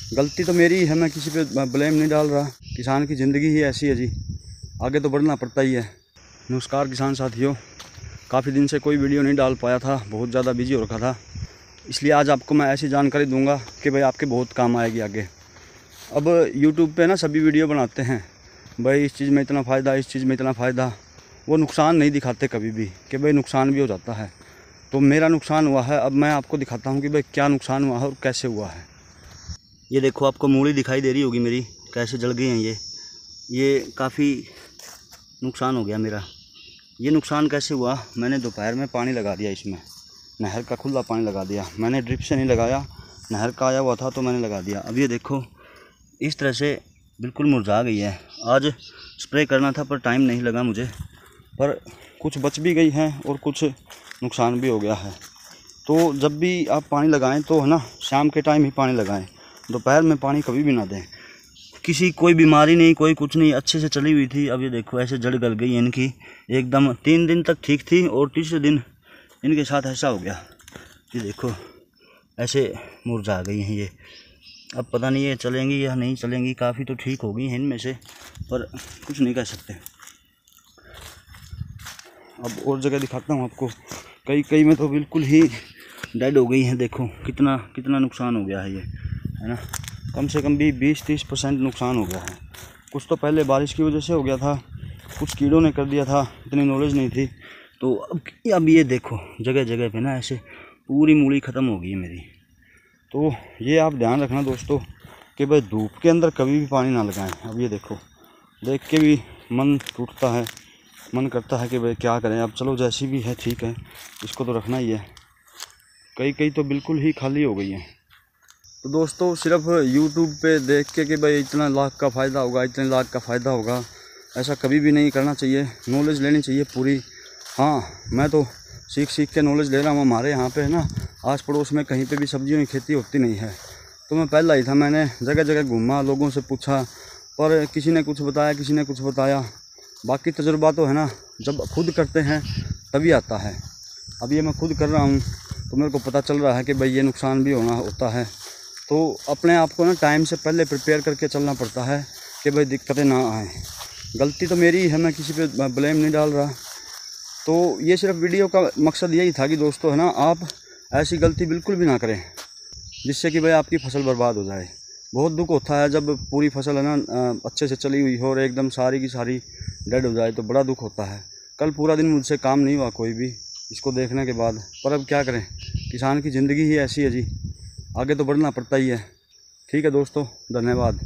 गलती तो मेरी है, मैं किसी पे ब्लेम नहीं डाल रहा। किसान की ज़िंदगी ही ऐसी है जी, आगे तो बढ़ना पड़ता ही है। नमस्कार किसान साथियों, काफ़ी दिन से कोई वीडियो नहीं डाल पाया था, बहुत ज़्यादा बिजी हो रखा था, इसलिए आज आपको मैं ऐसी जानकारी दूंगा कि भाई आपके बहुत काम आएगी आगे। अब यूट्यूब पे ना सभी वीडियो बनाते हैं, भाई इस चीज़ में इतना फ़ायदा, इस चीज़ में इतना फ़ायदा, वो नुकसान नहीं दिखाते कभी भी कि भाई नुकसान भी हो जाता है। तो मेरा नुकसान हुआ है, अब मैं आपको दिखाता हूँ कि भाई क्या नुकसान हुआ है और कैसे हुआ है। ये देखो, आपको मूली दिखाई दे रही होगी मेरी, कैसे जल गई हैं ये काफ़ी नुकसान हो गया मेरा। ये नुकसान कैसे हुआ, मैंने दोपहर में पानी लगा दिया, इसमें नहर का खुला पानी लगा दिया मैंने, ड्रिप से नहीं लगाया, नहर का आया हुआ था तो मैंने लगा दिया। अब ये देखो इस तरह से बिल्कुल मुरझा गई है। आज स्प्रे करना था पर टाइम नहीं लगा मुझे, पर कुछ बच भी गई है और कुछ नुकसान भी हो गया है। तो जब भी आप पानी लगाएं तो है ना, शाम के टाइम ही पानी लगाएं, दोपहर में पानी कभी भी ना दें। कोई बीमारी नहीं, कोई कुछ नहीं, अच्छे से चली हुई थी। अब ये देखो ऐसे जड़ गल गई इनकी एकदम। 3 दिन तक ठीक थी और तीसरे दिन इनके साथ ऐसा हो गया। ये देखो ऐसे मुरझा गई हैं ये। अब पता नहीं ये चलेंगी या नहीं चलेंगी, काफ़ी तो ठीक हो गई हैं इनमें से, पर कुछ नहीं कर सकते। अब और जगह दिखाता हूँ आपको, कई में तो बिल्कुल ही डेड हो गई हैं। देखो कितना नुकसान हो गया है ये, है ना, कम से कम भी 20-30% नुकसान हो गया है। कुछ तो पहले बारिश की वजह से हो गया था, कुछ कीड़ों ने कर दिया था, इतनी नॉलेज नहीं थी। तो अब ये देखो जगह जगह पे ना ऐसे पूरी मूली ख़त्म हो गई है मेरी। तो ये आप ध्यान रखना दोस्तों कि भाई धूप के अंदर कभी भी पानी ना लगाएं। अब ये देखो, देख के भी मन टूटता है, मन करता है कि भाई क्या करें। अब चलो जैसी भी है ठीक है, इसको तो रखना ही है। कई तो बिल्कुल ही खाली हो गई हैं। तो दोस्तों सिर्फ YouTube पे देख के कि भाई इतना लाख का फ़ायदा होगा, इतने लाख का फ़ायदा होगा, ऐसा कभी भी नहीं करना चाहिए। नॉलेज लेनी चाहिए पूरी। हाँ, मैं तो सीख के नॉलेज ले रहा हूँ। हमारे यहाँ पे है ना, आस पड़ोस में कहीं पे भी सब्जियों की खेती होती नहीं है, तो मैं पहला ही था। मैंने जगह जगह घूमा, लोगों से पूछा, पर किसी ने कुछ बताया, किसी ने कुछ बताया। बाकी तजुर्बा तो है ना, जब खुद करते हैं तभी आता है। अब ये मैं खुद कर रहा हूँ तो मेरे को पता चल रहा है कि भाई ये नुकसान भी होता है। तो अपने आप को ना टाइम से पहले प्रिपेयर करके चलना पड़ता है कि भाई दिक्कतें ना आएँ। गलती तो मेरी है, मैं किसी पे ब्लेम नहीं डाल रहा। तो ये सिर्फ वीडियो का मकसद यही था कि दोस्तों है ना, आप ऐसी गलती बिल्कुल भी ना करें जिससे कि भाई आपकी फसल बर्बाद हो जाए। बहुत दुख होता है जब पूरी फसल है ना अच्छे से चली हुई हो और एकदम सारी की सारी डेड हो जाए, तो बड़ा दुख होता है। कल पूरा दिन मुझसे काम नहीं हुआ कोई भी इसको देखने के बाद, पर अब क्या करें, किसान की ज़िंदगी ही ऐसी है जी, आगे तो बढ़ना पड़ता ही है। ठीक है दोस्तों, धन्यवाद।